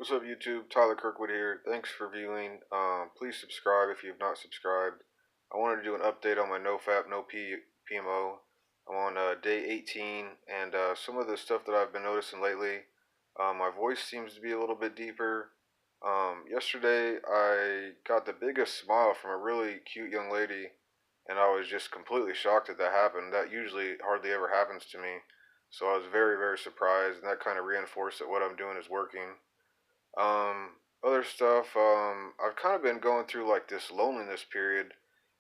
What's up, YouTube? Tyler Kirkwood here. Thanks for viewing. Please subscribe if you have not subscribed. I wanted to do an update on my nofap, no PMO. I'm on day 18, and some of the stuff that I've been noticing lately, my voice seems to be a little bit deeper. Yesterday, I got the biggest smile from a really cute young lady, and I was just completely shocked that that happened. That usually hardly ever happens to me. So I was very, very surprised, and that kind of reinforced that what I'm doing is working. Um, Other stuff, I've kind of been going through like this loneliness period,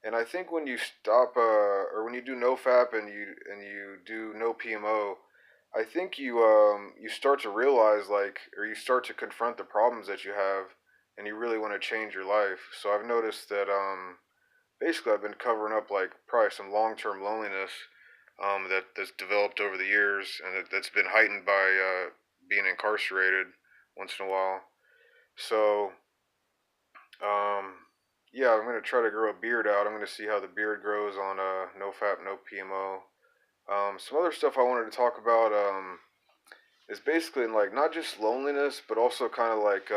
and I think when you stop, or when you do nofap and you do no PMO, I think you start to realize like, or you start to confront the problems that you have, and you really want to change your life. So I've noticed that basically I've been covering up like probably some long-term loneliness, that's developed over the years, and that's been heightened by being incarcerated once in a while. So, um, yeah, I'm gonna try to grow a beard out. I'm gonna see how the beard grows on no fap, no PMO. Some other stuff I wanted to talk about is basically like not just loneliness, but also kind of like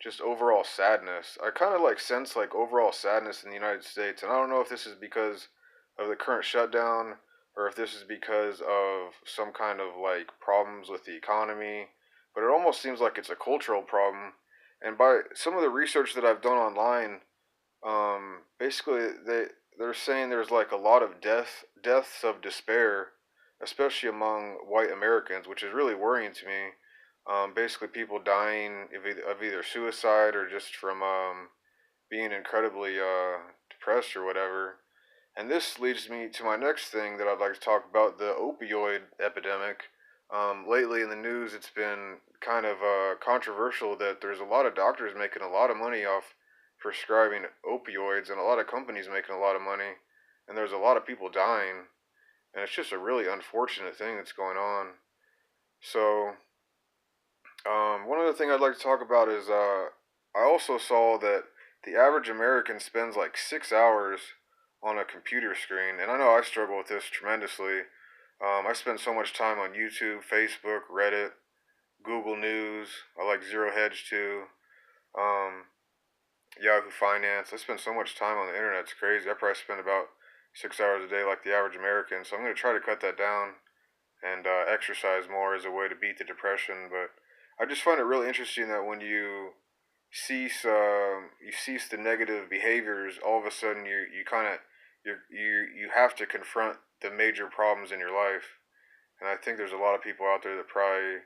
just overall sadness. I kind of like sense like overall sadness in the United States, and I don't know if this is because of the current shutdown or if this is because of some kind of like problems with the economy, but it almost seems like it's a cultural problem. And by some of the research that I've done online, basically they're saying there's like a lot of deaths of despair, especially among white Americans, which is really worrying to me. Basically, people dying of either suicide or just from being incredibly depressed or whatever. And this leads me to my next thing that I'd like to talk about, the opioid epidemic. Lately in the news, it's been kind of controversial that there's a lot of doctors making a lot of money off prescribing opioids, and a lot of companies making a lot of money, and there's a lot of people dying, and it's just a really unfortunate thing that's going on. So, one other thing I'd like to talk about is I also saw that the average American spends like 6 hours on a computer screen, and I know I struggle with this tremendously. I spend so much time on YouTube, Facebook, Reddit, Google News. I like Zero Hedge too. Um, Yahoo Finance. I spend so much time on the internet. It's crazy. I probably spend about 6 hours a day, like the average American. So I'm gonna try to cut that down and exercise more as a way to beat the depression. But I just find it really interesting that when you cease the negative behaviors, all of a sudden you kind of you have to confront the major problems in your life. And I think there's a lot of people out there that probably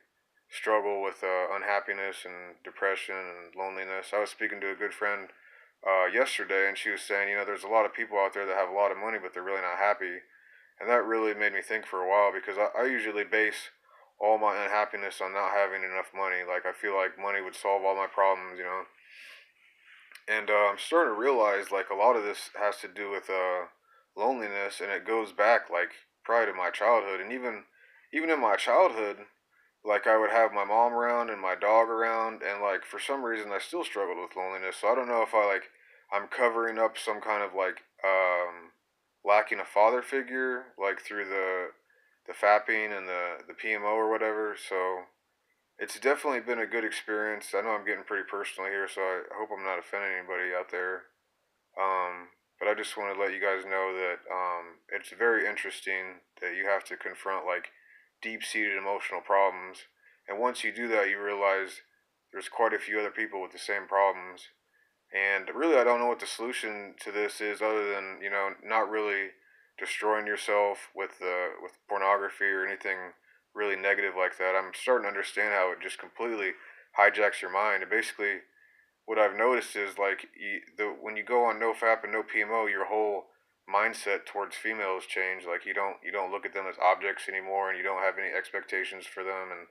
struggle with unhappiness and depression and loneliness. I was speaking to a good friend yesterday, and she was saying, there's a lot of people out there that have a lot of money, but they're really not happy. And that really made me think for a while, because I usually base all my unhappiness on not having enough money. Like, I feel like money would solve all my problems. And I'm starting to realize like a lot of this has to do with loneliness, and it goes back like probably to my childhood. And even in my childhood, like I would have my mom around and my dog around, and like for some reason I still struggled with loneliness. So I don't know if I'm covering up some kind of like lacking a father figure, like through the fapping and the PMO or whatever. So it's definitely been a good experience. I know I'm getting pretty personal here, so I hope I'm not offending anybody out there. But I just want to let you guys know that it's very interesting that you have to confront like deep-seated emotional problems, and once you do that, you realize there's quite a few other people with the same problems. And really, I don't know what the solution to this is, other than not really destroying yourself with pornography or anything really negative like that. I'm starting to understand how it just completely hijacks your mind. And basically, what I've noticed is like when you go on NoFap and no PMO, your whole mindset towards females change. Like you don't look at them as objects anymore, and you don't have any expectations for them. And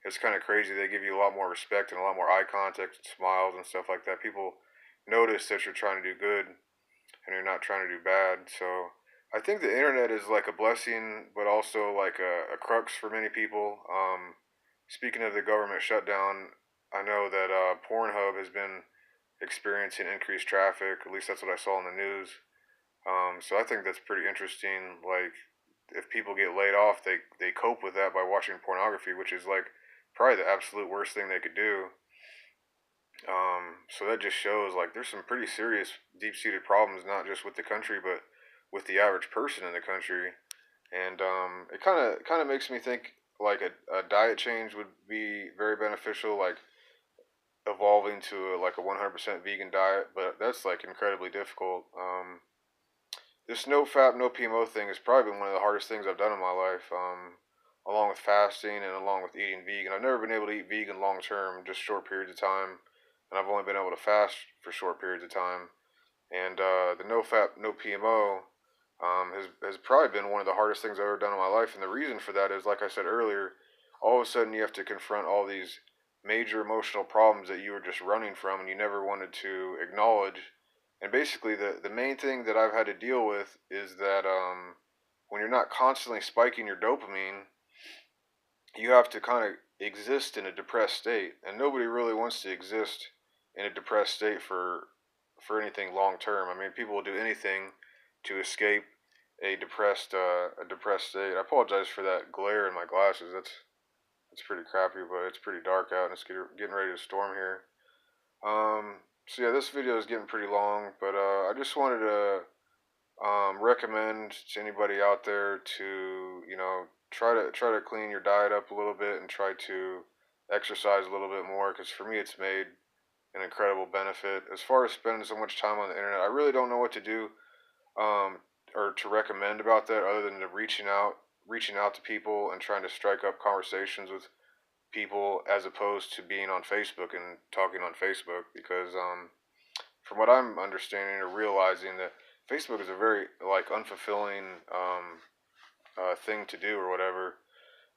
it's kind of crazy. They give you a lot more respect and a lot more eye contact and smiles and stuff like that. People notice that you're trying to do good and you're not trying to do bad. So I think the internet is like a blessing, but also like a crux for many people. Speaking of the government shutdown, I know that Pornhub has been experiencing increased traffic. At least that's what I saw in the news. So I think that's pretty interesting. Like, if people get laid off, they cope with that by watching pornography, which is like probably the absolute worst thing they could do. So that just shows like there's some pretty serious deep-seated problems, not just with the country, but with the average person in the country. And it kind of makes me think like a diet change would be very beneficial, like evolving to like a 100% vegan diet, but that's like incredibly difficult. This no fap, no PMO thing has probably been one of the hardest things I've done in my life, along with fasting and along with eating vegan. I've never been able to eat vegan long term, just short periods of time, and I've only been able to fast for short periods of time. And the no fap, no PMO has probably been one of the hardest things I've ever done in my life. And the reason for that is, like I said earlier, all of a sudden you have to confront all these major emotional problems that you were just running from and you never wanted to acknowledge. And basically, the main thing that I've had to deal with is that when you're not constantly spiking your dopamine, you have to kind of exist in a depressed state, and nobody really wants to exist in a depressed state for anything long term. I mean, people will do anything to escape a depressed state. I apologize for that glare in my glasses. That's pretty crappy, but it's pretty dark out, and it's getting ready to storm here. So yeah, this video is getting pretty long, but I just wanted to recommend to anybody out there to try to clean your diet up a little bit and try to exercise a little bit more because for me it's made an incredible benefit. As far as spending so much time on the internet, I really don't know what to do um, or to recommend about that other than reaching out to people and trying to strike up conversations with people as opposed to being on Facebook and talking on Facebook because from what I'm understanding or realizing that Facebook is a very like unfulfilling thing to do or whatever,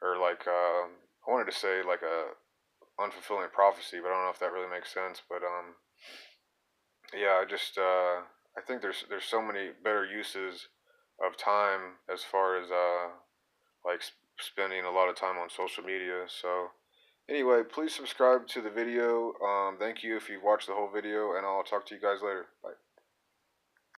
or like I wanted to say like a unfulfilling prophecy, but I don't know if that really makes sense. But yeah, I think there's so many better uses of time as far as like spending a lot of time on social media. So anyway, please subscribe to the video. Thank you if you've watched the whole video, and I'll talk to you guys later. Bye.